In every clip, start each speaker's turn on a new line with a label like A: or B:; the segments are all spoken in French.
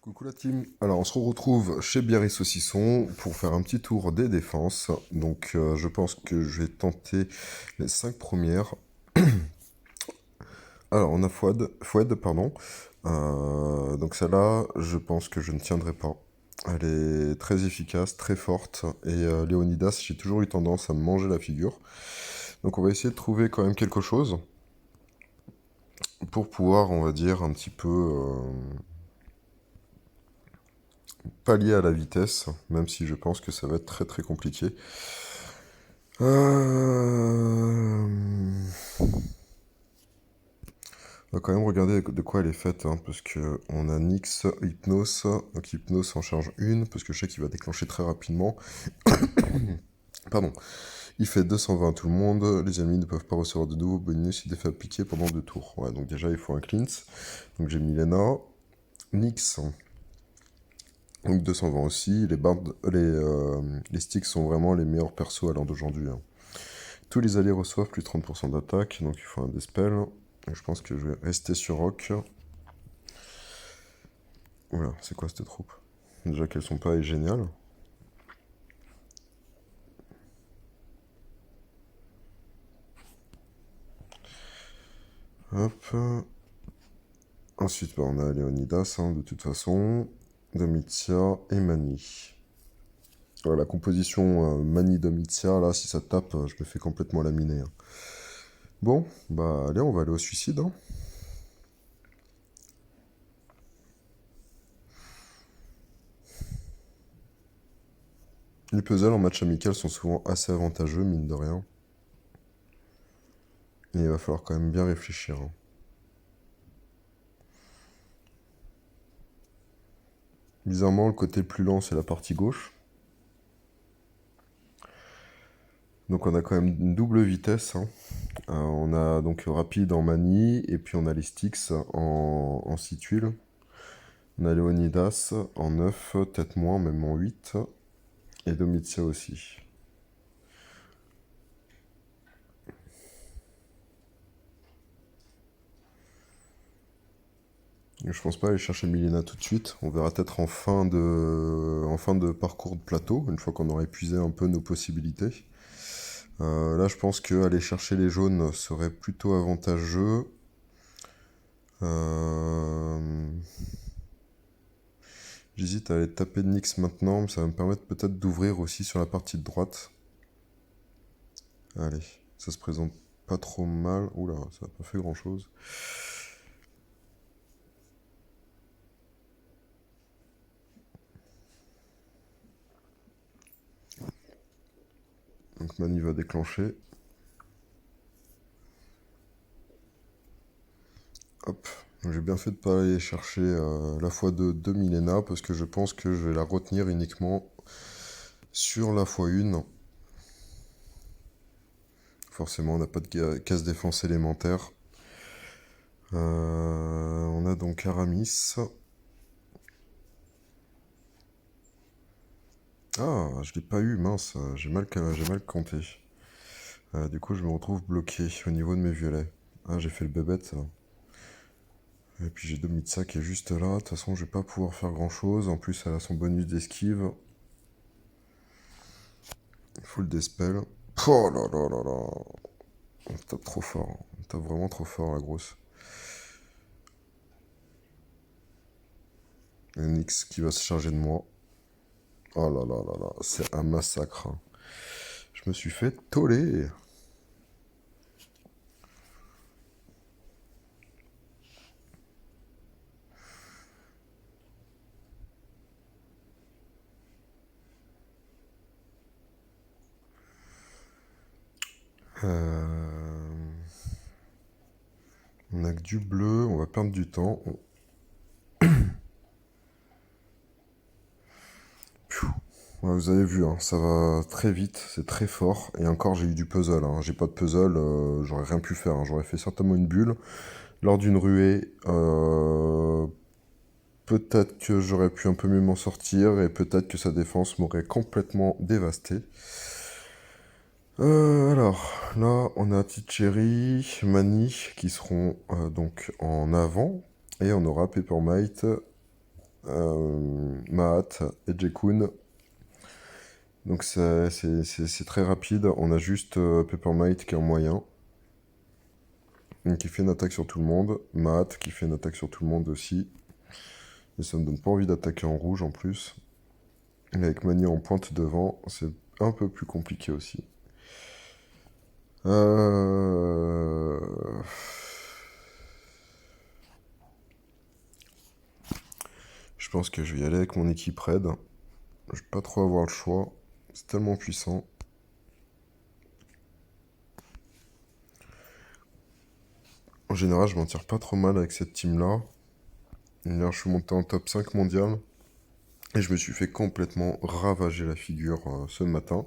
A: Coucou la team. Alors on se retrouve chez Bière et Saucisson pour faire un petit tour des défenses. Donc je pense que je vais tenter les 5 premières. Alors on a Fouad, pardon. Donc celle-là, je pense que je ne tiendrai pas. Elle est très efficace, très forte. Et Léonidas, j'ai toujours eu tendance à me manger la figure. Donc on va essayer de trouver quand même quelque chose pour pouvoir, on va dire, un petit peu pallier à la vitesse, même si je pense que ça va être très très compliqué. On va quand même regarder de quoi elle est faite, hein, parce que on a Nyx, Hypnose, donc Hypnose en charge une, parce que je sais qu'il va déclencher très rapidement. Pardon. Il fait 220 à tout le monde, les ennemis ne peuvent pas recevoir de nouveaux bonus si des faits appliqués pendant 2 tours. Ouais, donc déjà il faut un cleanse. Donc j'ai Milena, Nyx, donc 220 aussi. Les sticks sont vraiment les meilleurs persos à l'heure d'aujourd'hui, hein. Tous les alliés reçoivent plus de 30% d'attaque, donc il faut un dispel. Je pense que je vais rester sur Rock. Oula, c'est quoi cette troupe? Déjà qu'elles sont pas géniales. Hop. Ensuite, on a Léonidas, hein, de toute façon. Domitia et Mani. Voilà, la composition Mani-Domitia, là, si ça tape, je me fais complètement laminer, hein. Bon, bah allez, on va aller au suicide, hein. Les puzzles en match amical sont souvent assez avantageux, mine de rien. Et il va falloir quand même bien réfléchir, hein. Bizarrement, le côté le plus lent, c'est la partie gauche. Donc on a quand même une double vitesse, hein. On a donc rapide en Mani, et puis on a les sticks en 6 tuiles. On a Léonidas en 9, peut-être moins, même en 8. Et Domitia aussi. Je pense pas aller chercher Milena tout de suite. On verra peut-être en fin de parcours de plateau, une fois qu'on aura épuisé un peu nos possibilités. Là, je pense que aller chercher les jaunes serait plutôt avantageux. J'hésite à aller taper Nyx maintenant, mais ça va me permettre peut-être d'ouvrir aussi sur la partie de droite. Allez, ça se présente pas trop mal. Oula, ça n'a pas fait grand-chose. Donc Mani va déclencher. Hop. J'ai bien fait de pas aller chercher la x2 Milena parce que je pense que je vais la retenir uniquement sur la x1. Forcément, on n'a pas de casse défense élémentaire. On a donc Aramis. Ah, je l'ai pas eu, mince, j'ai mal compté. Du coup, je me retrouve bloqué au niveau de mes violets. Ah, j'ai fait le bébête. Et puis j'ai Domitsa qui est juste là. De toute façon, je vais pas pouvoir faire grand chose. En plus, elle a son bonus d'esquive. Full dispel. Oh là là là là. On tape trop fort. On tape vraiment trop fort, la grosse. Et Nyx qui va se charger de moi. Oh là là là là. C'est un massacre, hein. Je me suis fait toller. On a que du bleu. On va perdre du temps. Ouais, vous avez vu, hein, ça va très vite, c'est très fort. Et encore, j'ai eu du puzzle, hein. J'ai pas de puzzle, j'aurais rien pu faire, hein. J'aurais fait certainement une bulle. Lors d'une ruée, peut-être que j'aurais pu un peu mieux m'en sortir. Et peut-être que sa défense m'aurait complètement dévasté. Alors, là, on a Cherry, Mani qui seront donc en avant. Et on aura Peppermite Mahat et Jekun. Donc c'est très rapide. On a juste Peppermint qui est en moyen. Donc qui fait une attaque sur tout le monde. Mahat qui fait une attaque sur tout le monde aussi. Et ça me donne pas envie d'attaquer en rouge en plus. Et avec Mani en pointe devant, c'est un peu plus compliqué aussi. Euh... Je pense que je vais y aller avec mon équipe raid. Je vais pas trop avoir le choix. C'est tellement puissant. En général, je m'en tire pas trop mal avec cette team-là. Hier, je suis monté en top 5 mondial. Et je me suis fait complètement ravager la figure ce matin.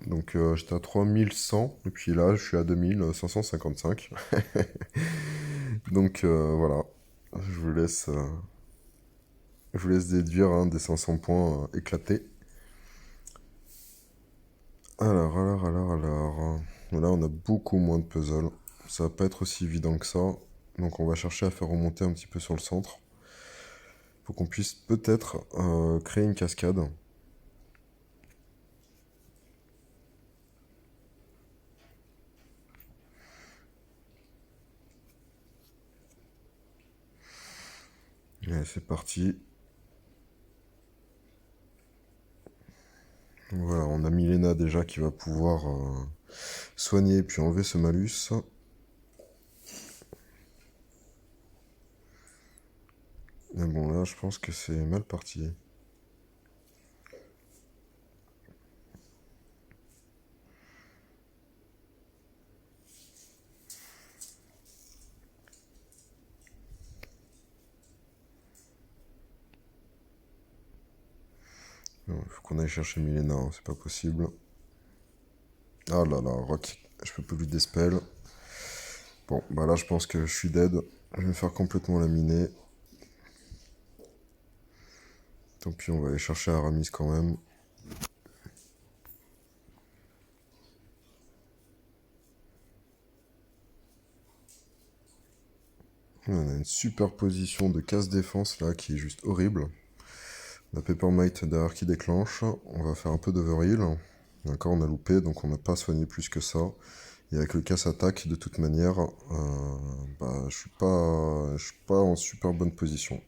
A: Donc j'étais à 3100. Et puis là, je suis à 2555. Donc voilà. Je vous laisse, euh, je vous laisse déduire des 500 points éclatés. Alors. Là, on a beaucoup moins de puzzles. Ça va pas être aussi évident que ça. Donc on va chercher à faire remonter un petit peu sur le centre. Pour qu'on puisse peut-être créer une cascade. Allez, c'est parti. Voilà, on a Milena déjà qui va pouvoir soigner et puis enlever ce malus. Mais bon, là, je pense que c'est mal parti. Il faut qu'on aille chercher Milena, hein, c'est pas possible. Ah là là, Rock, je peux plus lui dispel. Bon, bah là, je pense que je suis dead. Je vais me faire complètement laminer. Tant pis, on va aller chercher Aramis quand même. On a une superposition de casse-défense là qui est juste horrible. On a Peppermint derrière qui déclenche. On va faire un peu d'overheal. D'accord, on a loupé, donc on n'a pas soigné plus que ça. Et avec le casse-attaque, de toute manière, bah, je suis pas en super bonne position.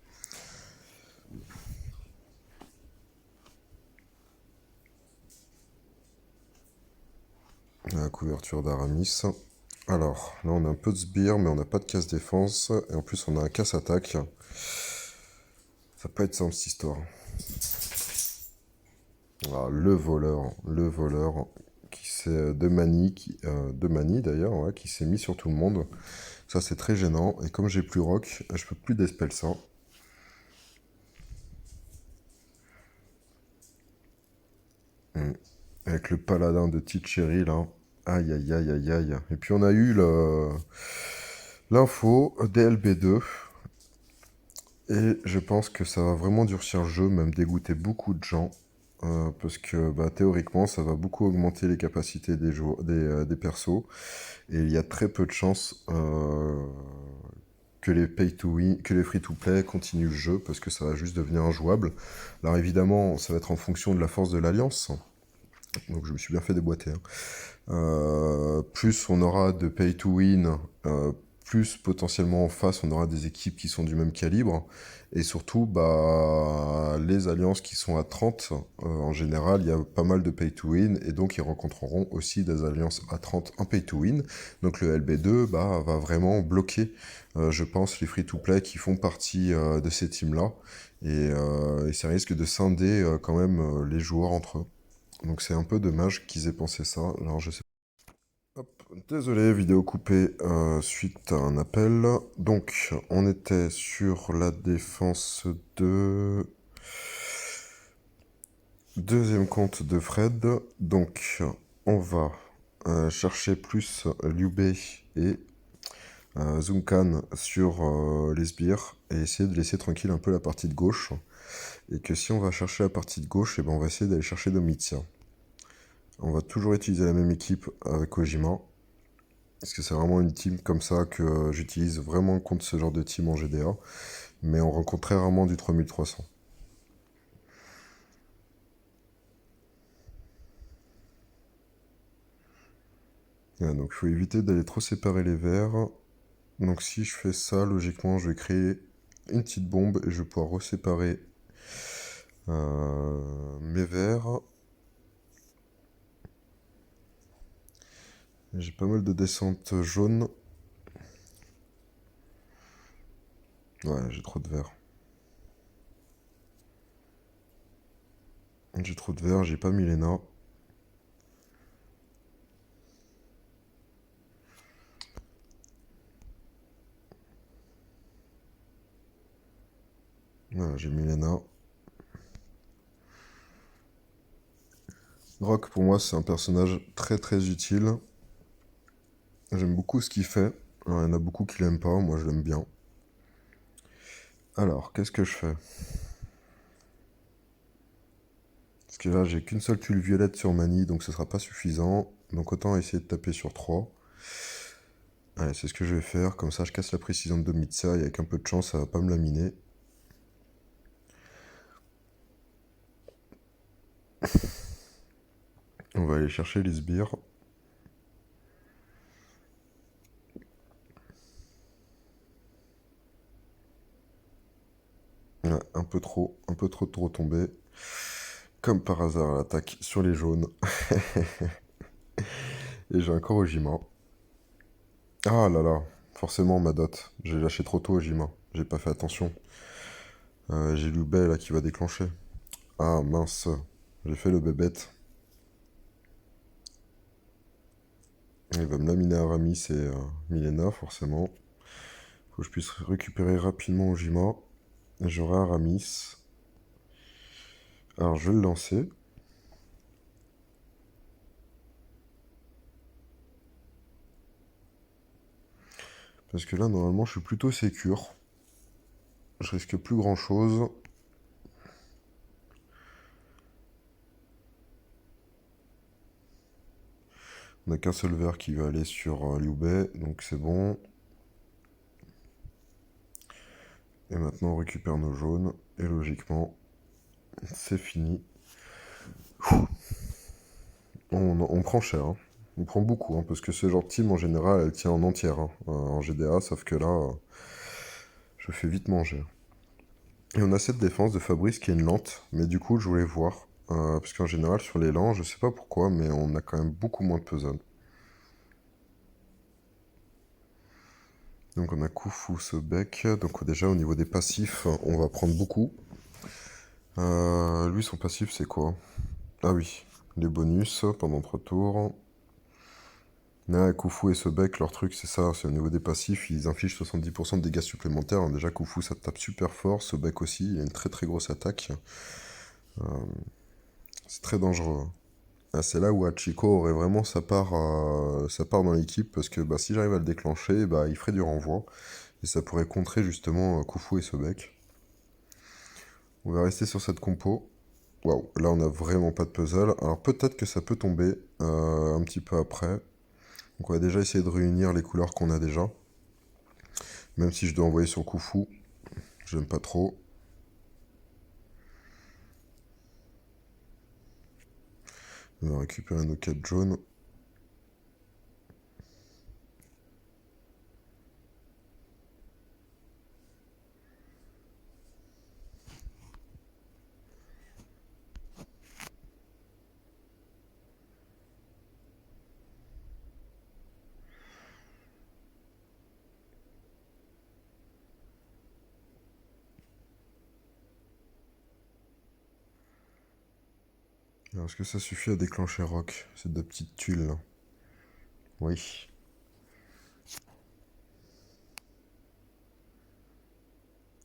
A: La couverture d'Aramis. Alors, là on a un peu de sbire, mais on n'a pas de casse-défense. Et en plus, on a un casse-attaque. Ça va pas être simple cette histoire. Ah, le voleur qui s'est de Mani d'ailleurs, ouais, qui s'est mis sur tout le monde. Ça c'est très gênant. Et comme j'ai plus rock, je peux plus dispel ça. Hmm. Avec le paladin de Ticheri là. Aïe aïe aïe aïe aïe. Et puis on a eu l'info DLB2. Et je pense que ça va vraiment durcir le jeu, même dégoûter beaucoup de gens. Parce que bah, théoriquement, ça va beaucoup augmenter les capacités des persos. Et il y a très peu de chances que les pay to win, que les free to play continuent le jeu, parce que ça va juste devenir injouable. Alors évidemment, ça va être en fonction de la force de l'alliance. Donc je me suis bien fait déboîter, hein. Plus on aura de pay to win, plus potentiellement en face on aura des équipes qui sont du même calibre. Et surtout, bah, les alliances qui sont à 30, en général, il y a pas mal de pay to win, et donc ils rencontreront aussi des alliances à 30 en pay to win. Donc le LB2 bah, va vraiment bloquer, je pense, les free-to-play qui font partie de ces teams-là. Et ça risque de scinder quand même les joueurs entre eux. Donc c'est un peu dommage qu'ils aient pensé ça. Alors je sais. Hop, désolé, vidéo coupée suite à un appel. Donc on était sur la défense de deuxième compte de Fred. Donc on va chercher plus Liu Bei et Zunkan sur les sbires et essayer de laisser tranquille un peu la partie de gauche. Et que si on va chercher la partie de gauche, et ben on va essayer d'aller chercher Domitia. On va toujours utiliser la même équipe avec Kojima. Parce que c'est vraiment une team comme ça que j'utilise vraiment contre ce genre de team en GDA. Mais on rencontre très rarement du 3300. Donc il faut éviter d'aller trop séparer les verres. Donc si je fais ça, logiquement, je vais créer une petite bombe et je vais pouvoir reséparer mes verres. J'ai pas mal de descentes jaunes. Ouais, j'ai trop de verres. J'ai trop de verres, j'ai pas Milena. Voilà, j'ai Milena. Rock, pour moi, c'est un personnage très très utile. J'aime beaucoup ce qu'il fait. Alors, il y en a beaucoup qui l'aiment pas, moi je l'aime bien. Alors, qu'est-ce que je fais? Parce que là, j'ai qu'une seule tuile violette sur Mani, donc ce sera pas suffisant. Donc autant essayer de taper sur 3. Allez, c'est ce que je vais faire. Comme ça, je casse la précision de Domitia et avec un peu de chance, ça va pas me laminer. On va aller chercher les sbires. Ouais, un peu trop de retombées. Comme par hasard, elle attaque sur les jaunes. Et j'ai encore Ojima. Ah là là, forcément ma dot. J'ai lâché trop tôt Ojima. J'ai pas fait attention. J'ai Lubé là qui va déclencher. Ah mince, j'ai fait le bébête. Il va me laminer Aramis et Milena forcément. Faut que je puisse récupérer rapidement Ojima. J'aurai Aramis. Alors je vais le lancer. Parce que là normalement je suis plutôt sécure. Je risque plus grand chose. On n'a qu'un seul vert qui va aller sur Liu, donc c'est bon. Et maintenant on récupère nos jaunes. Et logiquement, c'est fini. On prend cher, hein. On prend beaucoup, hein, parce que ce genre de team en général, elle tient en entière hein, en GDA, sauf que là, je fais vite manger. Et on a cette défense de Fabrice qui est une lente, mais du coup, je voulais voir, parce qu'en général, sur les lents, je sais pas pourquoi, mais on a quand même beaucoup moins de puzzle. Donc on a Khufu, ce bec, donc déjà au niveau des passifs, on va prendre beaucoup. Lui, son passif, c'est quoi? Ah oui, les bonus pendant 3 tours. Ouais, Khufu et Sobek, leur truc, c'est ça, c'est au niveau des passifs, ils infligent 70% de dégâts supplémentaires. Alors déjà, Khufu, ça tape super fort, Sobek aussi, il a une très très grosse attaque. Euh, c'est très dangereux. Ah, c'est là où Hachiko aurait vraiment sa part dans l'équipe, parce que bah, si j'arrive à le déclencher, bah, il ferait du renvoi, et ça pourrait contrer justement Khufu et Sobek. On va rester sur cette compo. Waouh, là on a vraiment pas de puzzle. Alors peut-être que ça peut tomber un petit peu après. Donc on va déjà essayer de réunir les couleurs qu'on a déjà. Même si je dois envoyer sur Khufu, j'aime pas trop. On va récupérer nos 4 jaunes. Alors, est-ce que ça suffit à déclencher Rock, ces deux petites tuiles là? Oui.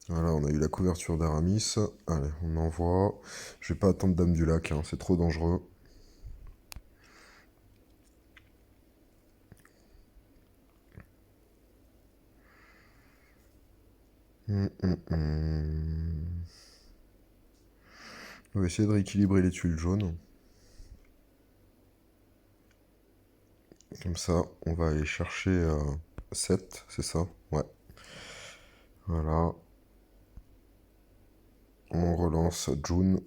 A: Voilà, on a eu la couverture d'Aramis. Allez, on envoie. Je vais pas attendre Dame du Lac, hein, c'est trop dangereux. On va essayer de rééquilibrer les tuiles jaunes. Comme ça, on va aller chercher 7, c'est ça? Ouais. Voilà. On relance June.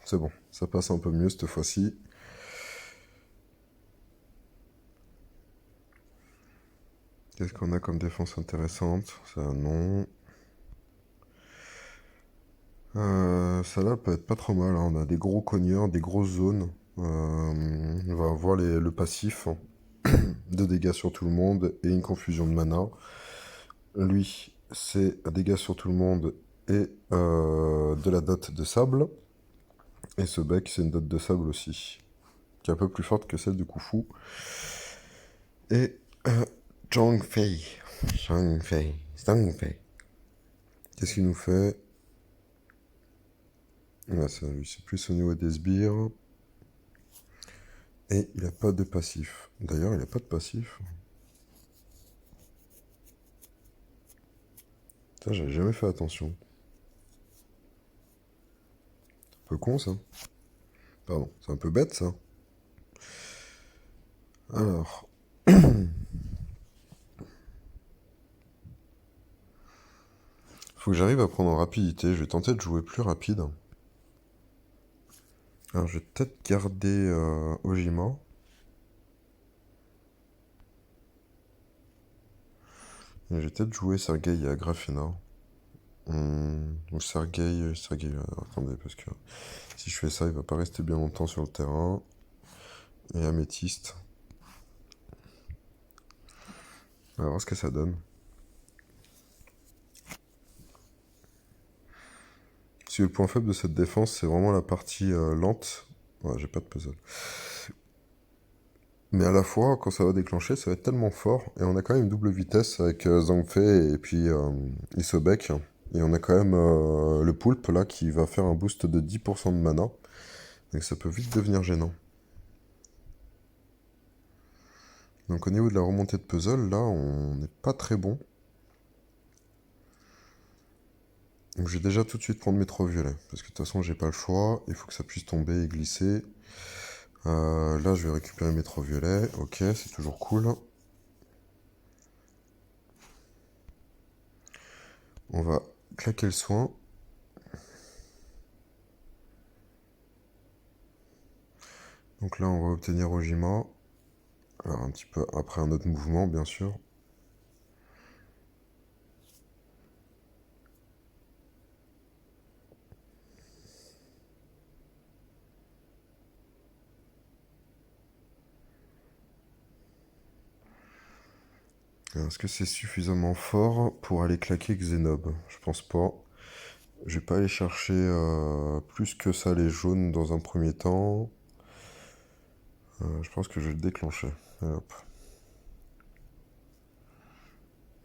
A: C'est bon, ça passe un peu mieux cette fois-ci. Qu'est-ce qu'on a comme défense intéressante? Ça, non. Ça là peut être pas trop mal, hein. On a des gros cogneurs, des grosses zones. On va avoir le passif, hein, de dégâts sur tout le monde et une confusion de mana. Lui, c'est un dégât sur tout le monde et de la dot de sable. Et ce bec, c'est une dot de sable aussi, qui est un peu plus forte que celle du Khufu. Et Zhang Fei. Zhang Fei. Zhang Fei. Qu'est-ce qu'il nous fait? Là, ça, lui, c'est plus au niveau des sbires. Et il a pas de passif. D'ailleurs, il a pas de passif. Ça, j'avais jamais fait attention. Un peu con, ça. Pardon, c'est un peu bête, ça. Alors. Faut que j'arrive à prendre en rapidité. Je vais tenter de jouer plus rapide. Alors, je vais peut-être garder Ojima. Et je vais peut-être jouer Sergei à Grafena. Ou Sergei. Attendez, parce que si je fais ça, il va pas rester bien longtemps sur le terrain. Et Améthyste. On va voir ce que ça donne. Si le point faible de cette défense, c'est vraiment la partie lente. Ouais, j'ai pas de puzzle. Mais à la fois, quand ça va déclencher, ça va être tellement fort. Et on a quand même une double vitesse avec Zhang Fei et puis Isobek. Et on a quand même le poulpe là qui va faire un boost de 10% de mana. Donc ça peut vite devenir gênant. Donc au niveau de la remontée de puzzle, là, on n'est pas très bon. Donc je vais déjà tout de suite prendre mes 3 violets. Parce que de toute façon, j'ai pas le choix. Il faut que ça puisse tomber et glisser. Là, je vais récupérer mes 3 violets. Ok, c'est toujours cool. On va claquer le soin. Donc là, on va obtenir Ojima. Alors un petit peu après un autre mouvement, bien sûr. Est-ce que c'est suffisamment fort pour aller claquer Xenob? Je pense pas. Je vais pas aller chercher plus que ça les jaunes dans un premier temps. Je pense que je vais le déclencher. Allez, hop.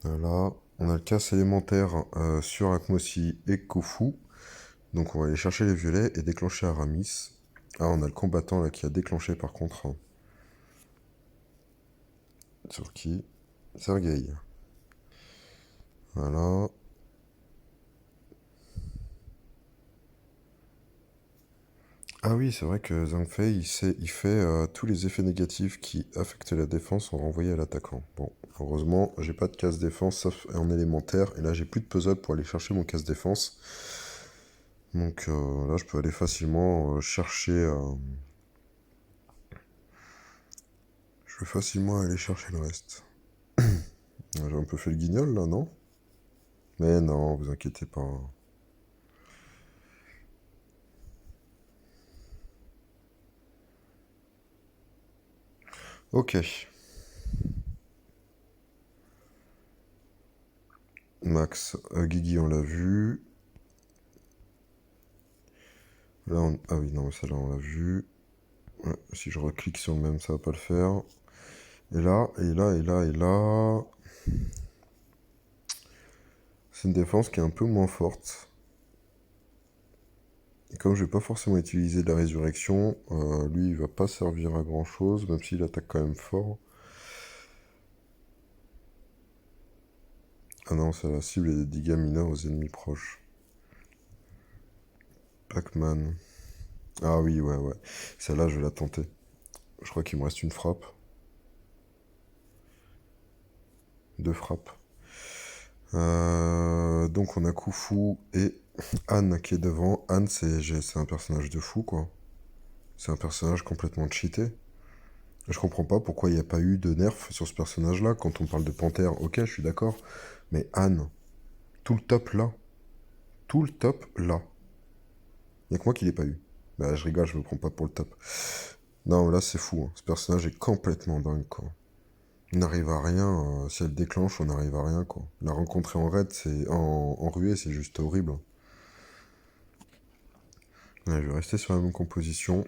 A: Voilà. On a le casse élémentaire sur Akmosi et Kofu. Donc on va aller chercher les violets et déclencher Aramis. Ah, on a le combattant là qui a déclenché par contre, hein. Sur qui? Sergei. Voilà. Ah oui, c'est vrai que Zhang Fei, il fait tous les effets négatifs qui affectent la défense sont renvoyés à l'attaquant. Bon, heureusement, j'ai pas de casse défense sauf en élémentaire, et là j'ai plus de puzzle pour aller chercher mon casse défense. Donc là, je peux aller facilement chercher. Je peux facilement aller chercher le reste. J'ai un peu fait le guignol là, non? Mais non, vous inquiétez pas. Ok. Max, Guigui, on l'a vu. Là, ah oui, non, celle-là, on l'a vu. Ouais, si je reclique sur le même, ça va pas le faire. Et là, et là, et là, et là. C'est une défense qui est un peu moins forte. Et comme je vais pas forcément utiliser de la résurrection, lui il va pas servir à grand chose, même s'il attaque quand même fort. Ah non, c'est la cible et des dégâts mineurs aux ennemis proches. Pac-Man. Ah oui, ouais, ouais. Celle-là, je vais la tenter. Je crois qu'il me reste une frappe. 2 frappes. Donc on a Khufu et Anne qui est devant. Anne, c'est un personnage de fou, quoi. C'est un personnage complètement cheaté. Je comprends pas pourquoi il n'y a pas eu de nerf sur ce personnage-là. Quand on parle de panthère, ok, je suis d'accord. Mais Anne, tout le top là. Tout le top là. Il n'y a que moi qui l'ai pas eu. Bah, je rigole, je me prends pas pour le top. Non, là, c'est fou, hein. Ce personnage est complètement dingue, quoi. On n'arrive à rien. Si elle déclenche, on n'arrive à rien, quoi. La rencontrer en raid, en ruée, c'est juste horrible. Ouais, je vais rester sur la même composition.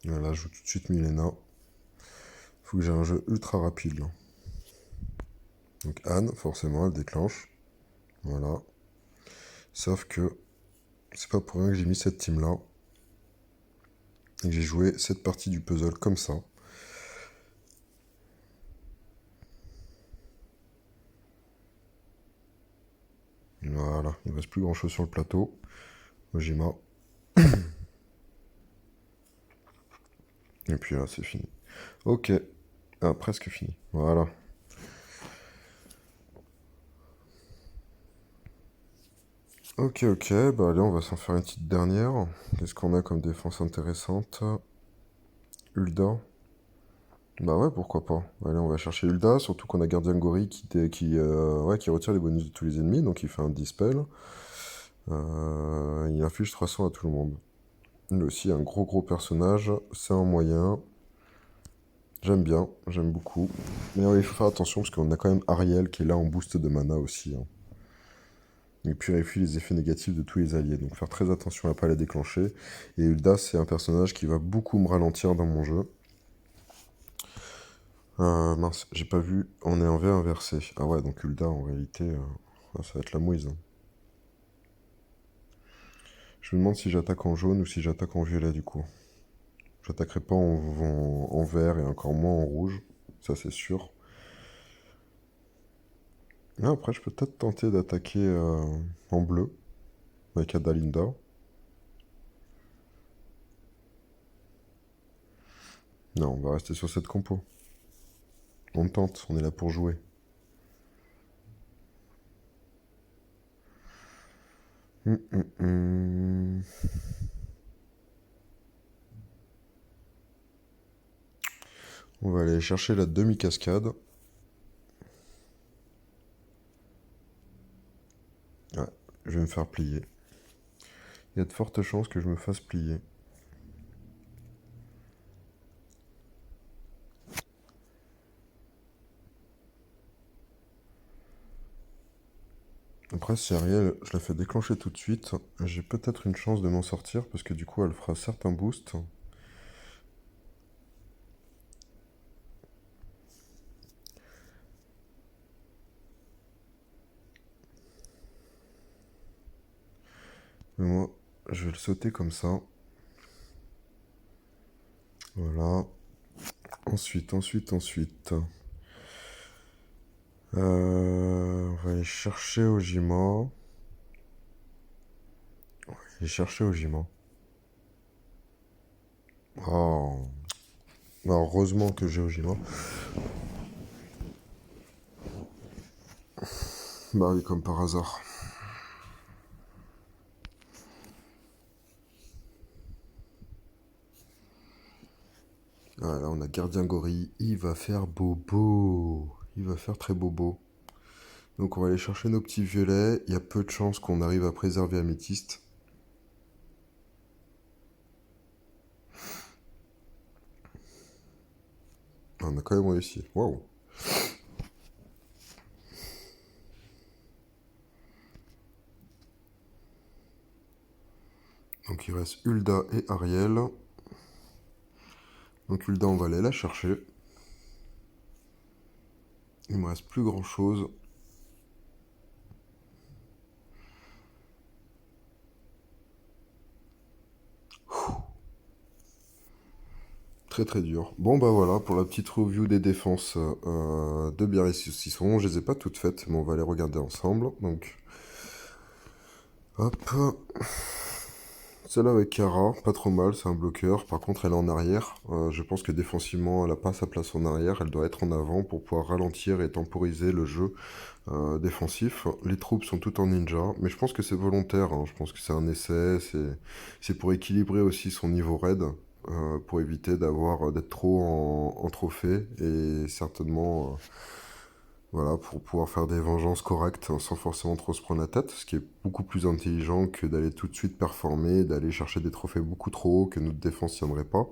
A: Voilà, je joue tout de suite Milena. Faut que j'ai un jeu ultra rapide, là. Donc Anne, forcément, elle déclenche. Voilà. Sauf que c'est pas pour rien que j'ai mis cette team-là. Et que j'ai joué cette partie du puzzle comme ça. Voilà, il ne reste plus grand-chose sur le plateau. Ojima. Et puis là, c'est fini. Ok. Ah, presque fini. Voilà. Ok, ok. Bah allez, on va s'en faire une petite dernière. Qu'est-ce qu'on a comme défense intéressante? Hulda. Bah ouais, pourquoi pas. Allez, on va chercher Hulda, surtout qu'on a Gardien Gori ouais, qui retire les bonus de tous les ennemis, donc il fait un dispel. Il inflige 300 à tout le monde. Lui aussi, un gros personnage, c'est un moyen. J'aime bien, j'aime beaucoup. Mais ouais, il faut faire attention parce qu'on a quand même Ariel qui est là en boost de mana aussi, hein. Il purifie les effets négatifs de tous les alliés, donc faire très attention à ne pas la déclencher. Et Hulda, c'est un personnage qui va beaucoup me ralentir dans mon jeu. Mince, j'ai pas vu, on est en V inversé. Ah ouais, donc Hulda, en réalité, ça va être la mouise, hein. Je me demande si j'attaque en jaune ou si j'attaque en violet du coup. J'attaquerai pas en vert et encore moins en rouge, ça c'est sûr. Ah, après, je peux peut-être tenter d'attaquer en bleu avec Adalinda. Non, on va rester sur cette compo. On tente, on est là pour jouer. Hum. On va aller chercher la demi-cascade. Ouais, je vais me faire plier. Il y a de fortes chances que je me fasse plier. Après, si Ariel, je la fais déclencher tout de suite, j'ai peut-être une chance de m'en sortir parce que du coup, elle fera certains boosts. Mais moi, je vais le sauter comme ça. Voilà. Ensuite. On va aller chercher Ojima. Oh. Bah, heureusement que j'ai Ojima. Bah oui, comme par hasard. Ah, là, on a Gardien Gorille. Il va faire bobo. Il va faire très bobo. Donc on va aller chercher nos petits violets. Il y a peu de chances qu'on arrive à préserver Améthyste. Ah, on a quand même réussi. Waouh. Donc il reste Hulda et Ariel. Donc Hulda, on va aller la chercher. Il me reste plus grand chose. Très très dur. Bon bah voilà, pour la petite review des défenses de Biarritz Saucisson, je les ai pas toutes faites, mais on va les regarder ensemble. Donc, hop, celle-là avec Kara, pas trop mal, c'est un bloqueur. Par contre, elle est en arrière. Je pense que défensivement, elle a pas sa place en arrière, elle doit être en avant pour pouvoir ralentir et temporiser le jeu défensif. Les troupes sont toutes en ninja, mais je pense que c'est volontaire, hein. Je pense que c'est un essai, c'est pour équilibrer aussi son niveau raid, pour éviter d'être trop en trophée, et certainement voilà, pour pouvoir faire des vengeances correctes, hein, sans forcément trop se prendre la tête, ce qui est beaucoup plus intelligent que d'aller tout de suite performer, d'aller chercher des trophées beaucoup trop hauts que notre défense tiendrait pas.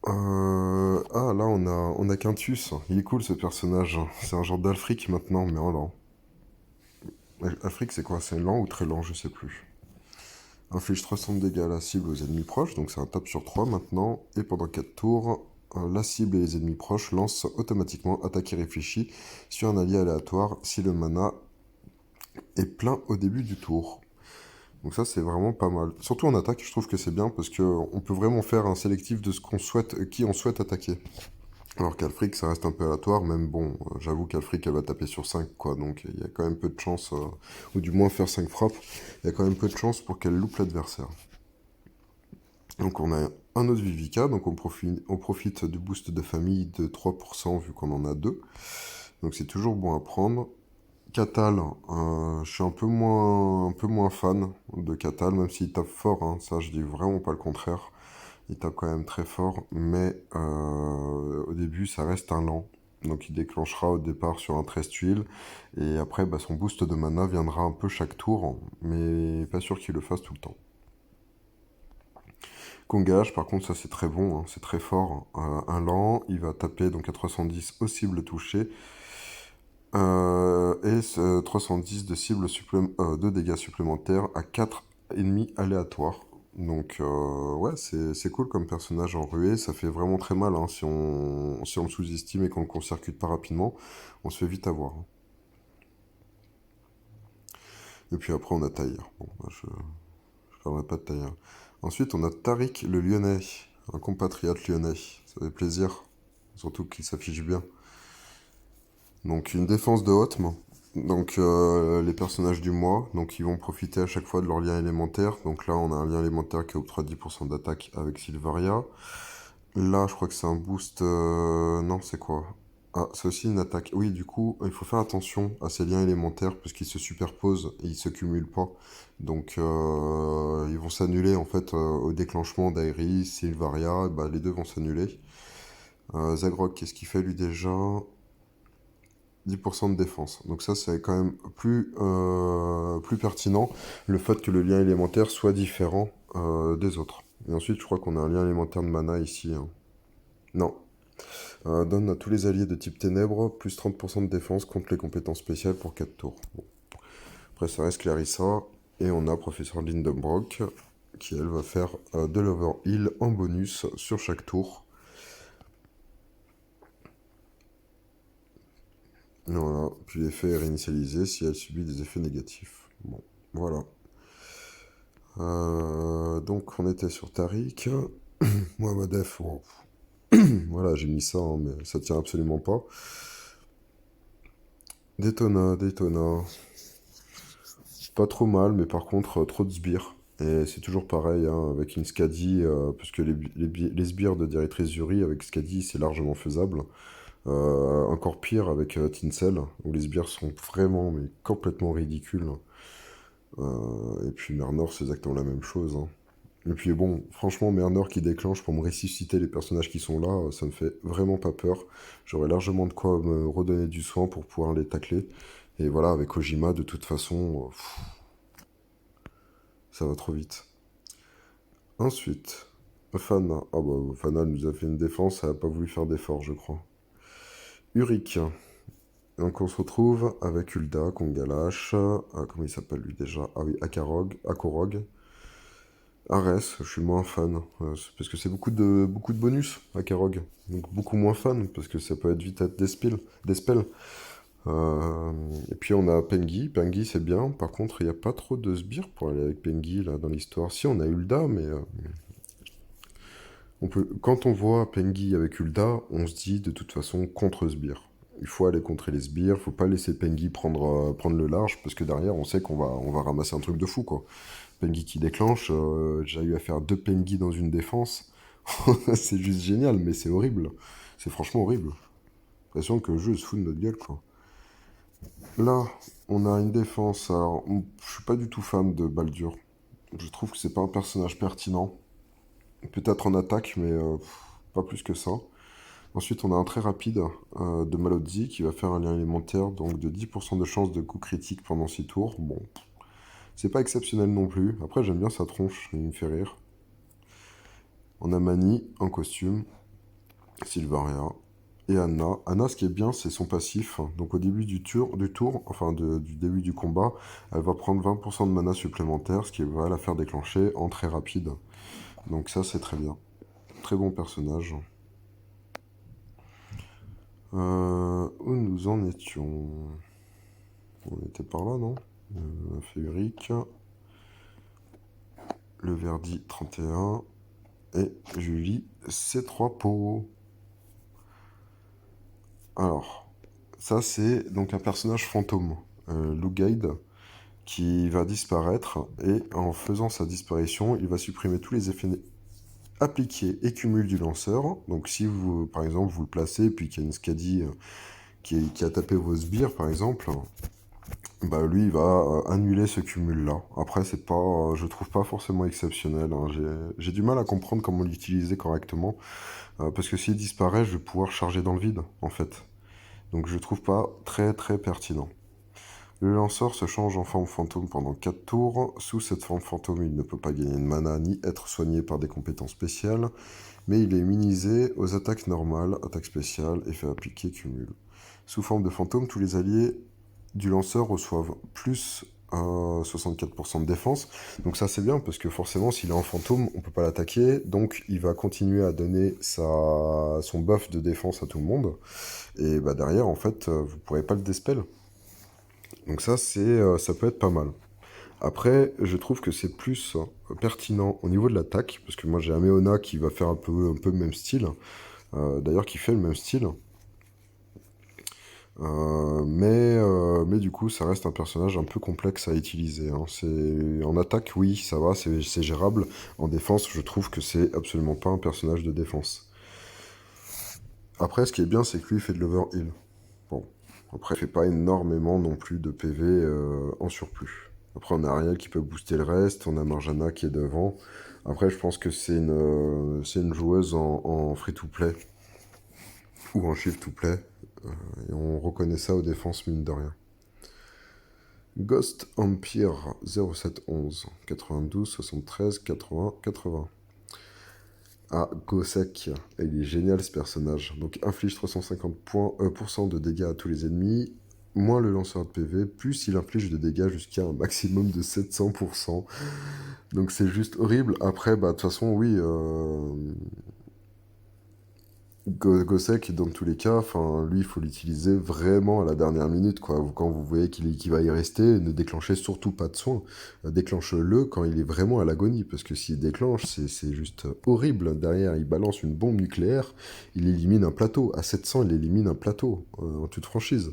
A: Ah, là, on a Quintus. Il est cool, ce personnage. C'est un genre d'Alfric maintenant, mais en lent. Alfric, c'est quoi? C'est lent ou très lent? Je sais plus. Inflige 300 de dégâts à la cible aux ennemis proches, donc c'est un tape sur 3 maintenant. Et pendant 4 tours, la cible et les ennemis proches lancent automatiquement attaque irréfléchie sur un allié aléatoire si le mana est plein au début du tour. Donc ça, c'est vraiment pas mal. Surtout en attaque, je trouve que c'est bien parce que on peut vraiment faire un sélectif de ce qu'on souhaite, qui on souhaite attaquer. Alors qu'Alfric, ça reste un peu aléatoire, même bon, j'avoue qu'Alfric, elle va taper sur 5 quoi, donc il y a quand même peu de chance, ou du moins faire 5 frappes, il y a quand même peu de chance pour qu'elle loupe l'adversaire. Donc on a un autre Vivica, donc on profite du boost de famille de 3% vu qu'on en a deux. Donc c'est toujours bon à prendre. Catal, je suis un peu moins fan de Catal, même s'il tape fort, hein, ça je dis vraiment pas le contraire. Il tape quand même très fort, mais au début ça reste un lent. Donc il déclenchera au départ sur un 13 tuiles, et après bah, son boost de mana viendra un peu chaque tour, mais pas sûr qu'il le fasse tout le temps. Kongage, par contre, ça c'est très bon, hein, c'est très fort. Un lent, il va taper donc à 310 aux cibles touchées, et 310 de dégâts supplémentaires à 4 ennemis aléatoires. Donc ouais, c'est cool comme personnage en ruée, ça fait vraiment très mal, hein, si on le sous-estime et qu'on le court-circuite pas rapidement, on se fait vite avoir, hein. Et puis après on a Tahir. Bon, bah, je parlerai pas de Tahir. Ensuite on a Tariq le Lyonnais, un compatriote lyonnais, ça fait plaisir, surtout qu'il s'affiche bien. Donc une défense de Hotm. Donc les personnages du mois, donc ils vont profiter à chaque fois de leur lien élémentaire. Donc là on a un lien élémentaire qui octroie 10% d'attaque avec Sylvaria. Là je crois que c'est un boost... Non, c'est quoi? Ah, c'est aussi une attaque. Oui, du coup, il faut faire attention à ces liens élémentaires parce qu'ils se superposent et ils se cumulent pas. Donc ils vont s'annuler en fait au déclenchement d'Aeris, Sylvaria, bah, les deux vont s'annuler. Zagrog, qu'est-ce qu'il fait lui déjà? 10% de défense. Donc ça, c'est quand même plus pertinent, le fait que le lien élémentaire soit différent des autres. Et ensuite, je crois qu'on a un lien élémentaire de mana ici, hein. Non. Donne à tous les alliés de type ténèbres plus 30% de défense contre les compétences spéciales pour 4 tours. Bon. Après, ça reste Clarissa. Et on a Professeur Lindenbrock, qui elle va faire de l'overheal en bonus sur chaque tour. Voilà, puis l'effet est réinitialisé si elle subit des effets négatifs. Bon, voilà. Donc on était sur Tariq. Moi, ma def, bon, voilà, j'ai mis ça, hein, mais ça tient absolument pas. Daytona. Pas trop mal, mais par contre, trop de sbires. Et c'est toujours pareil, hein, avec une Skadi, parce que les sbires de directrice Yuri avec Skadi, c'est largement faisable. Encore pire avec Tinsel, où les sbires sont vraiment, mais complètement ridicules. Et puis Mernor, c'est exactement la même chose, hein. Et puis bon, franchement, Mernor qui déclenche pour me ressusciter les personnages qui sont là, ça me fait vraiment pas peur. J'aurais largement de quoi me redonner du soin pour pouvoir les tacler. Et voilà, avec Ojima, de toute façon, ça va trop vite. Ensuite, Fana. Ah bah, Fana nous a fait une défense, elle a pas voulu faire d'effort, je crois. Uric. Donc on se retrouve avec Ulda, Kongalash, comment il s'appelle lui déjà? Ah oui, Akorog. Ares, je suis moins fan, parce que c'est beaucoup de bonus, Akerog. Donc beaucoup moins fan, parce que ça peut être vite être des spells. Et puis on a Pengi. Pengi c'est bien, par contre il n'y a pas trop de sbires pour aller avec Pengi là dans l'histoire. Si on a Ulda, mais Quand on voit Pengi avec Hulda, on se dit de toute façon contre sbire. Il faut aller contrer les sbires, faut pas laisser Pengi prendre le large, parce que derrière, on sait qu'on va ramasser un truc de fou, quoi. Pengi qui déclenche, j'ai eu à faire 2 Pengi dans une défense. C'est juste génial, mais c'est horrible. C'est franchement horrible. J'ai l'impression que le jeu se fout de notre gueule, quoi. Là, on a une défense. Alors, je suis pas du tout fan de Baldur. Je trouve que c'est pas un personnage pertinent. Peut-être en attaque, mais pas plus que ça. Ensuite, on a un très rapide de Malodzi qui va faire un lien élémentaire, donc de 10% de chance de coup critique pendant 6 tours. Bon, c'est pas exceptionnel non plus. Après, j'aime bien sa tronche, il me fait rire. On a Mani en costume, Sylvaria et Anna. Anna, ce qui est bien, c'est son passif. Donc au début du début du combat, elle va prendre 20% de mana supplémentaire, ce qui va la faire déclencher en très rapide. Donc ça, c'est très bien. Très bon personnage. Où nous en étions? On était par là, non? Féurique, le Verdi 31 et Julie, c'est 3 pots. Alors, ça c'est donc un personnage fantôme, Lugaid, qui va disparaître et en faisant sa disparition, il va supprimer tous les effets appliqués et cumuls du lanceur. Donc si vous, par exemple, vous le placez et puis qu'il y a une Skadi qui a tapé vos sbires, par exemple, bah lui il va annuler ce cumul-là. Après, c'est pas, je trouve pas forcément exceptionnel, hein. J'ai du mal à comprendre comment l'utiliser correctement, parce que s'il disparaît, je vais pouvoir charger dans le vide, en fait. Donc je trouve pas très très pertinent. Le lanceur se change en forme fantôme pendant 4 tours. Sous cette forme fantôme, il ne peut pas gagner de mana ni être soigné par des compétences spéciales, mais il est immunisé aux attaques normales, attaques spéciales, effets appliqués, cumul. Sous forme de fantôme, tous les alliés du lanceur reçoivent plus 64% de défense. Donc ça c'est bien parce que forcément s'il est en fantôme, on peut pas l'attaquer. Donc il va continuer à donner son buff de défense à tout le monde. Et bah derrière en fait vous pourrez pas le dispel. Donc ça peut être pas mal. Après, je trouve que c'est plus pertinent au niveau de l'attaque, parce que moi j'ai Ameona qui va faire un peu le même style, d'ailleurs qui fait le même style. Mais du coup, ça reste un personnage un peu complexe à utiliser, hein. En attaque, oui, ça va, c'est gérable. En défense, je trouve que c'est absolument pas un personnage de défense. Après, ce qui est bien, c'est que lui, il fait de l'overheal. Bon, après, il fait pas énormément non plus de PV en surplus. Après, on a Ariel qui peut booster le reste, on a Marjana qui est devant. Après, je pense que c'est une joueuse en free-to-play ou en shift-to-play. Et on reconnaît ça aux défenses, mine de rien. Ghost Empire 0711 92 73 80 80. Ah, Gosek, il est génial ce personnage. Donc inflige 350 % de dégâts à tous les ennemis, moins le lanceur de PV, plus il inflige de dégâts jusqu'à un maximum de 700%. Donc c'est juste horrible. Après, bah de toute façon, oui, Gosek, dans tous les cas, enfin, lui, il faut l'utiliser vraiment à la dernière minute, quoi. Quand vous voyez qu'il va y rester, ne déclenchez surtout pas de soin. Déclenche-le quand il est vraiment à l'agonie, parce que s'il déclenche, c'est juste horrible. Derrière, il balance une bombe nucléaire, il élimine un plateau. À 700, il élimine un plateau, en toute franchise.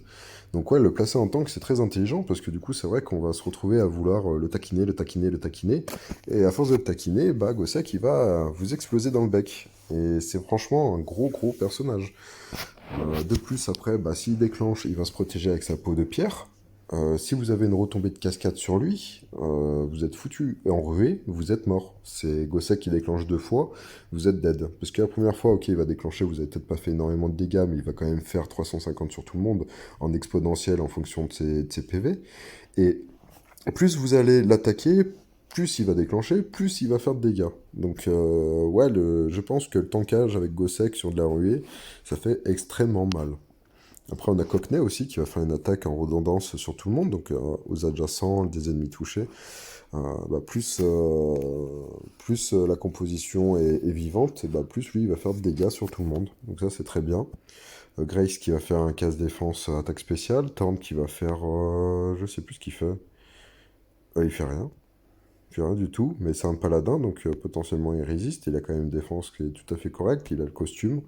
A: Donc ouais, le placer en tank, c'est très intelligent, parce que du coup, c'est vrai qu'on va se retrouver à vouloir le taquiner, le taquiner, le taquiner. Et à force de le taquiner, bah, Gosek, il va vous exploser dans le bec. Et c'est franchement un gros gros personnage. De plus, après, bah, s'il déclenche, il va se protéger avec sa peau de pierre. Si vous avez une retombée de cascade sur lui, vous êtes foutu. Et en ruée, vous êtes mort. C'est Gossek qui déclenche 2 fois, vous êtes dead. Parce que la première fois, ok, il va déclencher, vous avez peut-être pas fait énormément de dégâts, mais il va quand même faire 350 sur tout le monde, en exponentiel en fonction de ses PV. Et plus vous allez l'attaquer, plus il va déclencher, plus il va faire de dégâts. Donc ouais, je pense que le tankage avec Gossek sur de la ruée, ça fait extrêmement mal. Après on a Cockney aussi qui va faire une attaque en redondance sur tout le monde, donc aux adjacents, des ennemis touchés. Bah, plus la composition est vivante, et bah, plus lui il va faire de dégâts sur tout le monde. Donc ça c'est très bien. Grace qui va faire un casse défense attaque spéciale. Thorn qui va faire... je sais plus ce qu'il fait. Il fait rien. Puis rien du tout, mais c'est un paladin, donc potentiellement il résiste, il a quand même une défense qui est tout à fait correcte, il a le costume.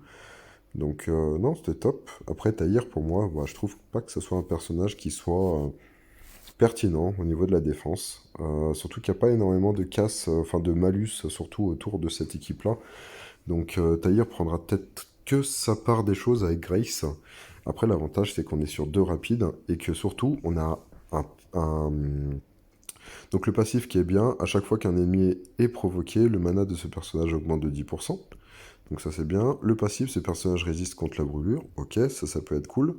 A: Donc non, c'était top. Après, Tahir, pour moi, bah, je trouve pas que ce soit un personnage qui soit pertinent au niveau de la défense. Surtout qu'il n'y a pas énormément de casse, enfin de malus, surtout autour de cette équipe-là. Donc Tahir prendra peut-être que sa part des choses avec Grace. Après, l'avantage, c'est qu'on est sur deux rapides et que surtout, on a un- donc le passif qui est bien, à chaque fois qu'un ennemi est provoqué, le mana de ce personnage augmente de 10%. Donc ça c'est bien. Le passif, ce personnage résiste contre la brûlure. Ok, ça peut être cool.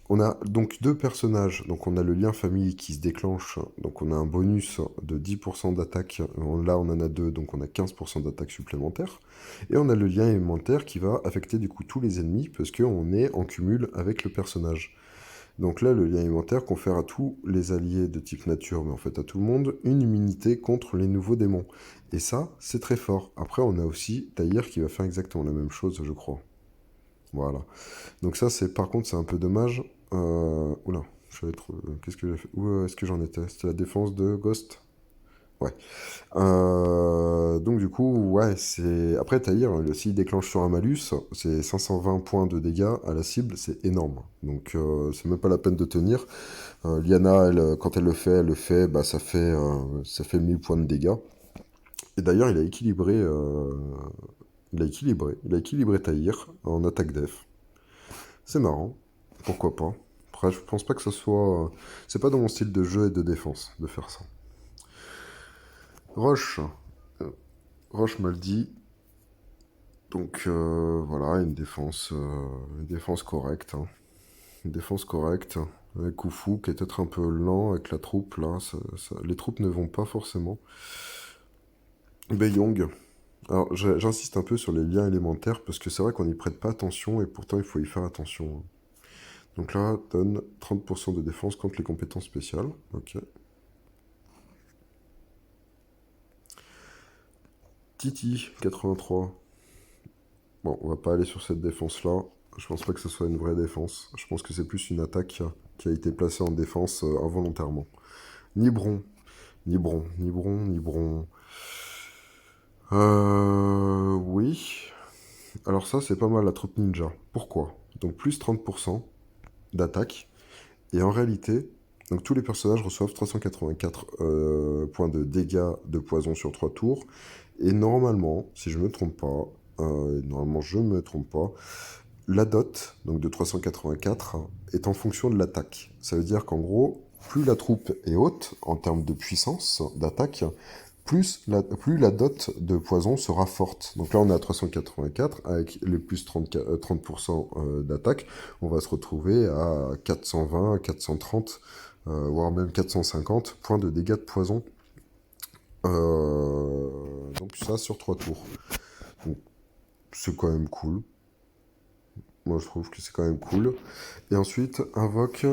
A: On a donc deux personnages. Donc on a le lien famille qui se déclenche. Donc on a un bonus de 10% d'attaque. Là on en a deux, donc on a 15% d'attaque supplémentaire. Et on a le lien élémentaire qui va affecter du coup tous les ennemis parce qu'on est en cumul avec le personnage. Donc là, le lien élémentaire confère à tous les alliés de type nature, mais en fait à tout le monde, une immunité contre les nouveaux démons. Et ça, c'est très fort. Après, on a aussi Tahir qui va faire exactement la même chose, je crois. Voilà. Donc ça, c'est par contre, c'est un peu dommage. Oula, je vais être... Qu'est-ce que j'ai fait? Où est-ce que j'en étais? C'était la défense de Ghost? Ouais. Donc du coup, ouais, c'est... Après, Tahir, s'il déclenche sur un malus, c'est 520 points de dégâts à la cible, c'est énorme. Donc c'est même pas la peine de tenir. Liana, elle, quand elle le fait, bah, ça fait 1000 points de dégâts. Et d'ailleurs, il a équilibré Tahir en attaque def. C'est marrant, pourquoi pas. Après, je pense pas que ce soit... C'est pas dans mon style de jeu et de défense de faire ça. Roche. Euh, Roche me le dit. Donc voilà, une défense correcte, hein. Une défense correcte. Avec Khufu qui est peut-être un peu lent avec la troupe là. Les troupes ne vont pas forcément. Beiyong. Alors j'insiste un peu sur les liens élémentaires parce que c'est vrai qu'on n'y prête pas attention et pourtant il faut y faire attention, hein. Donc là, donne 30% de défense contre les compétences spéciales. Ok. Titi, 83. Bon, on va pas aller sur cette défense-là. Je pense pas que ce soit une vraie défense. Je pense que c'est plus une attaque qui a été placée en défense involontairement. Nibron. Nibron, Nibron, Nibron. Oui. Alors ça, c'est pas mal la troupe ninja. Pourquoi? Donc plus 30% d'attaque. Et en réalité, donc tous les personnages reçoivent 384 points de dégâts de poison sur 3 tours. Et normalement, si je me trompe pas, la dot, donc de 384, est en fonction de l'attaque. Ça veut dire qu'en gros, plus la troupe est haute en termes de puissance d'attaque, plus la dot de poison sera forte. Donc là, on est à 384, avec les plus 30% d'attaque, on va se retrouver à 420, 430, voire même 450 points de dégâts de poison. Donc ça sur 3 tours. Donc c'est quand même cool. Moi, je trouve que c'est quand même cool. Et ensuite, invoque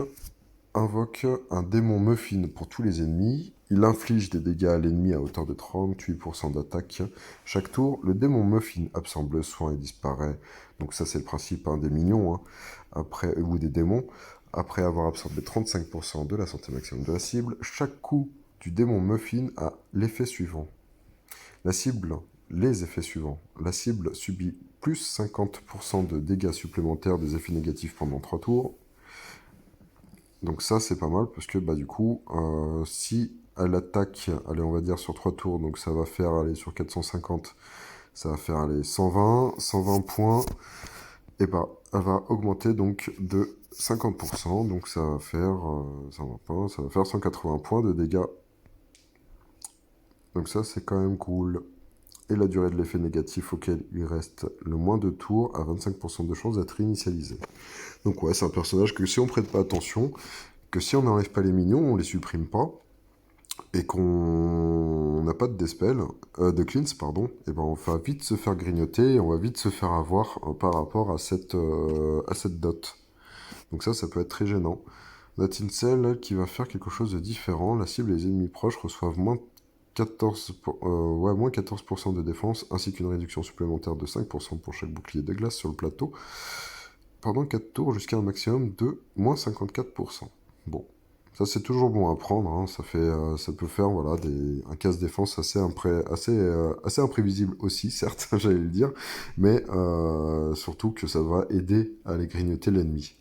A: un démon muffin pour tous les ennemis. Il inflige des dégâts à l'ennemi à hauteur de 38% d'attaque. Chaque tour, le démon muffin absorbe le soin et disparaît. Donc ça, c'est le principe, hein, des minions, hein, ou des démons. Après avoir absorbé 35% de la santé maximum de la cible, chaque coup du démon muffin a l'effet suivant. La cible, les effets suivants. La cible subit plus 50% de dégâts supplémentaires des effets négatifs pendant 3 tours. Donc ça, c'est pas mal, parce que bah, du coup, si elle attaque, allez, on va dire sur 3 tours, donc ça va faire aller sur 450, ça va faire aller 120 points, et bah, elle va augmenter donc de 50%, donc ça va faire, ça va faire 180 points de dégâts. Donc ça, c'est quand même cool. Et la durée de l'effet négatif auquel il reste le moins de tours a 25% de chance d'être initialisé. Donc ouais, c'est un personnage que si on prête pas attention, que si on n'enlève pas les minions, on les supprime pas, et qu'on n'a pas de dispel, de cleanse, pardon, et ben on va vite se faire grignoter, et on va vite se faire avoir par rapport à cette dot. Donc ça peut être très gênant. On a Tinsel qui va faire quelque chose de différent. La cible et les ennemis proches reçoivent moins 14% de défense, ainsi qu'une réduction supplémentaire de 5% pour chaque bouclier de glace sur le plateau, pendant 4 tours jusqu'à un maximum de moins 54%. Bon, Ça, c'est toujours bon à prendre, hein. Ça peut faire voilà, un casse-défense assez imprévisible aussi, certes, j'allais le dire, mais surtout que ça va aider à aller grignoter l'ennemi.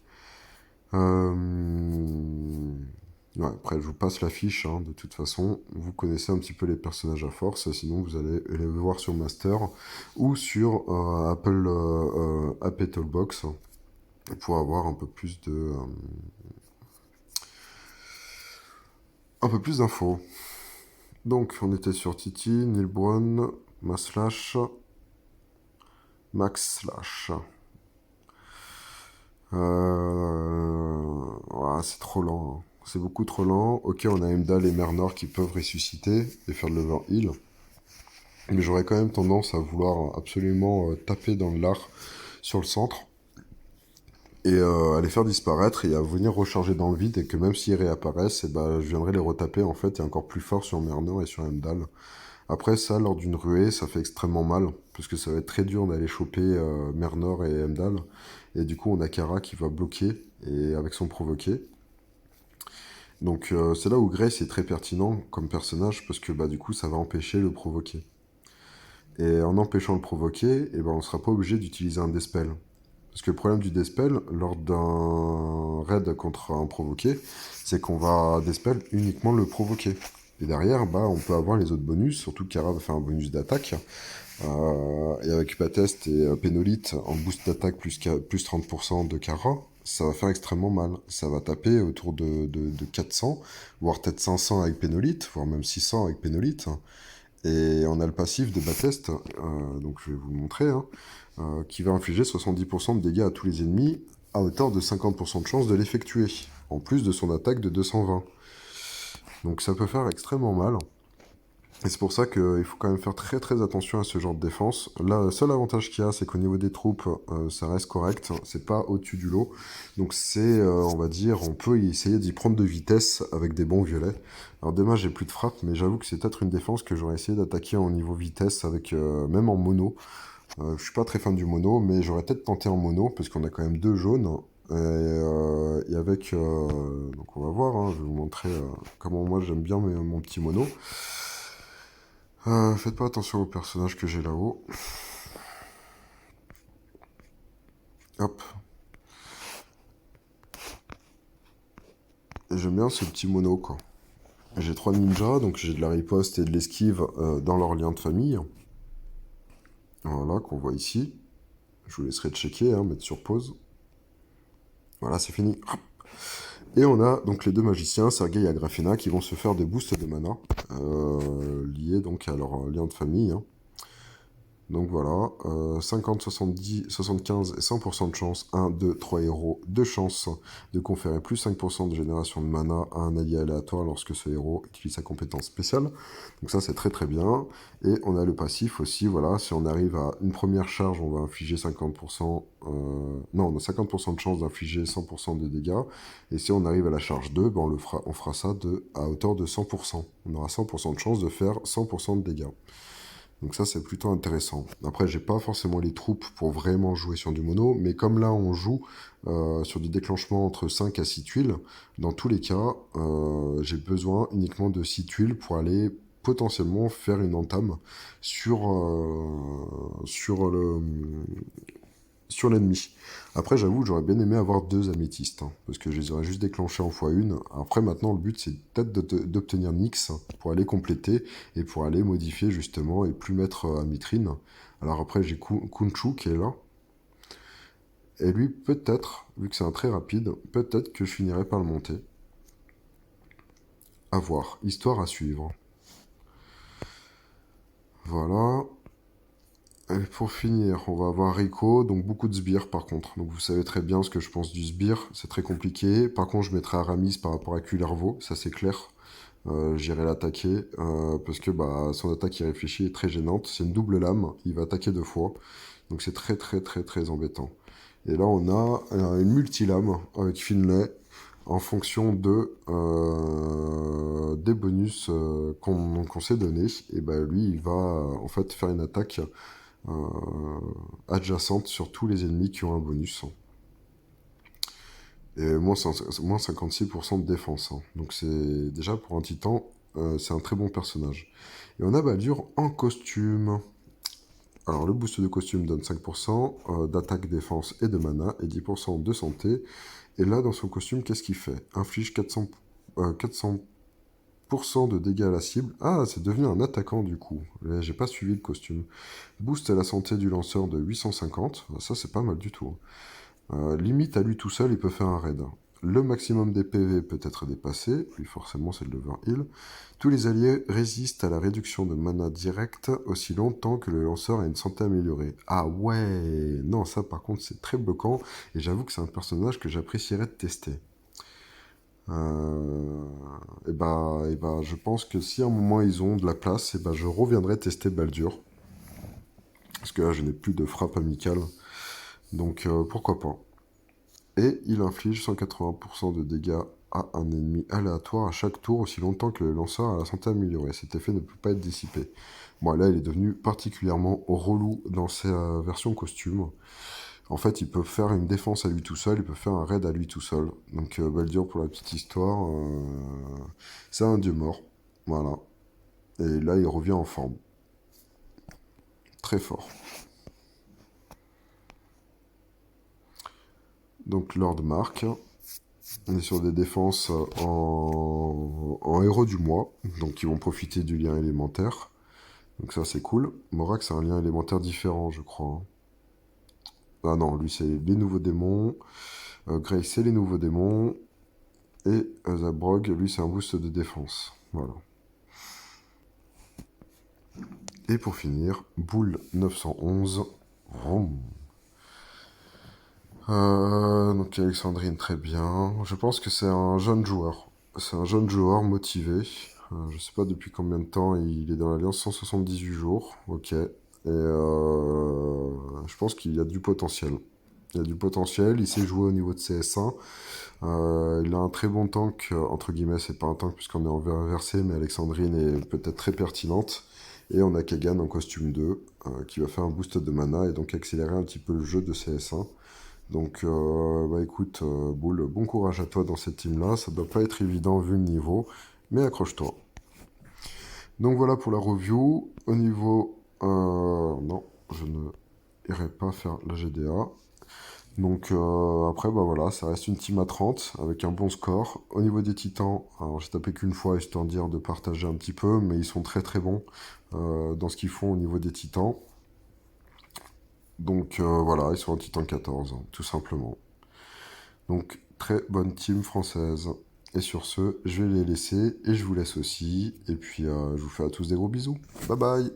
A: Ouais, après, je vous passe la fiche, hein, de toute façon. Vous connaissez un petit peu les personnages à force, sinon vous allez les voir sur Master ou sur Apple Toolbox pour avoir un peu plus d'infos. Donc, on était sur Titi, Nilbron, Maslash, Max Slash. Ouais, c'est trop lent, hein. C'est beaucoup trop lent. Ok, on a Heimdall et Mernor qui peuvent ressusciter et faire de l'overheal. Mais j'aurais quand même tendance à vouloir absolument taper dans le lard sur le centre et à les faire disparaître et à venir recharger dans le vide et que même s'ils réapparaissent, et ben, je viendrai les retaper en fait et encore plus fort sur Mernor et sur Heimdall. Après ça, lors d'une ruée, ça fait extrêmement mal, parce que ça va être très dur d'aller choper Mernor et Heimdall. Et du coup, on a Kara qui va bloquer, et avec son provoqué. Donc c'est là où Grace est très pertinent comme personnage, parce que bah, du coup, ça va empêcher le provoquer. Et en empêchant le provoquer, eh ben, on ne sera pas obligé d'utiliser un Dispel. Parce que le problème du Dispel, lors d'un raid contre un provoqué, c'est qu'on va Dispel uniquement le provoquer. Et derrière, bah, on peut avoir les autres bonus, surtout que Kara va faire un bonus d'attaque. Et avec Upatest et Pénolite en boost d'attaque plus 30% de Kara, ça va faire extrêmement mal. Ça va taper autour de 400, voire peut-être 500 avec Pénolite, voire même 600 avec Pénolite. Et on a le passif de Batest, donc je vais vous le montrer, hein, qui va infliger 70% de dégâts à tous les ennemis à hauteur de 50% de chance de l'effectuer, en plus de son attaque de 220. Donc ça peut faire extrêmement mal. Et c'est pour ça qu'il faut quand même faire très très attention à ce genre de défense. Là, le seul avantage qu'il y a, c'est qu'au niveau des troupes, ça reste correct. C'est pas au-dessus du lot. Donc on va dire, on peut essayer d'y prendre de vitesse avec des bons violets. Alors dommage, j'ai plus de frappe, mais j'avoue que c'est peut-être une défense que j'aurais essayé d'attaquer en niveau vitesse, même en mono. Je suis pas très fan du mono, mais j'aurais peut-être tenté en mono, parce qu'on a quand même deux jaunes. Et avec... donc on va voir, hein, je vais vous montrer comment moi j'aime bien mon petit mono. Faites pas attention au personnage que j'ai là-haut. Hop. Et j'aime bien ce petit mono, quoi. J'ai 3 ninjas, donc j'ai de la riposte et de l'esquive dans leur lien de famille. Voilà, qu'on voit ici. Je vous laisserai checker, hein, mettre sur pause. Voilà, c'est fini. Hop. Et on a donc les deux magiciens, Sergei et Agrafena, qui vont se faire des boosts de mana, liés donc à leur lien de famille, hein. Donc voilà, 50, 70, 75 et 100% de chance, 1, 2, 3 héros, 2 chances de conférer plus 5% de génération de mana à un allié aléatoire lorsque ce héros utilise sa compétence spéciale. Donc ça c'est très très bien. Et on a le passif aussi, voilà, si on arrive à une première charge, on va infliger 50%, non, on a 50% de chance d'infliger 100% de dégâts. Et si on arrive à la charge 2, ben on fera ça à hauteur de 100%. On aura 100% de chance de faire 100% de dégâts. Donc ça, c'est plutôt intéressant. Après, j'ai pas forcément les troupes pour vraiment jouer sur du mono, mais comme là, on joue sur des déclenchements entre 5 à 6 tuiles, dans tous les cas, j'ai besoin uniquement de 6 tuiles pour aller potentiellement faire une entame sur, sur l'ennemi. Après, j'avoue, j'aurais bien aimé avoir 2 améthystes, hein, parce que je les aurais juste déclenchés en x1. Après, maintenant, le but, c'est peut-être d'obtenir Nyx pour aller compléter et pour aller modifier, justement, et plus mettre Amitrine. Alors après, j'ai Kunchu qui est là. Et lui, peut-être, vu que c'est un très rapide, peut-être que je finirai par le monter. À voir. Histoire à suivre. Voilà. Et pour finir, on va avoir Rico, donc beaucoup de sbires par contre. Donc vous savez très bien ce que je pense du sbire, c'est très compliqué. Par contre, je mettrai Aramis par rapport à Kullervo, ça c'est clair. J'irai l'attaquer parce que bah, son attaque irréfléchie est très gênante. C'est une double lame, il va attaquer 2 fois. Donc c'est très très très très embêtant. Et là on a une multilame avec Finlay en fonction des bonus qu'on s'est donnés. Et bah lui il va en fait faire une attaque adjacente sur tous les ennemis qui ont un bonus. Et moins 56% de défense, hein. Donc c'est déjà pour un titan, c'est un très bon personnage. Et on a Baldur en costume. Alors le boost de costume donne 5% d'attaque, défense et de mana, et 10% de santé. Et là, dans son costume, qu'est-ce qu'il fait? Inflige 400% de dégâts à la cible. Ah, c'est devenu un attaquant du coup. Là, j'ai pas suivi le costume. Boost à la santé du lanceur de 850. Ça, c'est pas mal du tout. Limite à lui tout seul, il peut faire un raid. Le maximum des PV peut être dépassé. Lui, forcément, c'est le overheal. Tous les alliés résistent à la réduction de mana directe aussi longtemps que le lanceur a une santé améliorée. Ah ouais. Non, ça par contre, c'est très bloquant. Et j'avoue que c'est un personnage que j'apprécierais de tester. Je pense que si à un moment ils ont de la place, je reviendrai tester Baldur. Parce que là, je n'ai plus de frappe amicale. Donc, pourquoi pas. Et il inflige 180% de dégâts à un ennemi aléatoire à chaque tour aussi longtemps que le lanceur a la santé améliorée. Cet effet ne peut pas être dissipé. Bon, là, il est devenu particulièrement relou dans sa version costume. En fait, il peut faire une défense à lui tout seul, il peut faire un raid à lui tout seul. Donc, Baldur, pour la petite histoire, c'est un dieu mort. Voilà. Et là, il revient en forme. Très fort. Donc, Lord Mark. On est sur des défenses en héros du mois, donc ils vont profiter du lien élémentaire. Donc ça c'est cool. Morak c'est un lien élémentaire différent je crois, hein. Ah non, lui c'est les nouveaux démons. Grey c'est les nouveaux démons. Et Zabrog, lui c'est un boost de défense. Voilà. Et pour finir, Boule 911. Vroom. Donc Alexandrine, très bien. Je pense que c'est un jeune joueur. C'est un jeune joueur motivé. Je sais pas depuis combien de temps il est dans l'Alliance, 178 jours. Ok. Et je pense qu'il y a du potentiel. Il y a du potentiel, il sait jouer au niveau de CS1. Il a un très bon tank, entre guillemets, c'est pas un tank puisqu'on est en inversé, mais Alexandrine est peut-être très pertinente. Et on a Kagan en costume 2, qui va faire un boost de mana et donc accélérer un petit peu le jeu de CS1. Donc, écoute, Boule, bon courage à toi dans cette team-là. Ça doit pas être évident vu le niveau, mais accroche-toi. Donc voilà pour la review. Au niveau... non, je ne irai pas faire la GDA. Donc après, voilà, ça reste une team à 30 avec un bon score. Au niveau des titans, alors j'ai tapé qu'une fois, histoire de dire de partager un petit peu, mais ils sont très très bons dans ce qu'ils font au niveau des titans. Donc voilà, ils sont en titan 14, hein, tout simplement. Donc, très bonne team française. Et sur ce, je vais les laisser et je vous laisse aussi. Et puis, je vous fais à tous des gros bisous. Bye bye!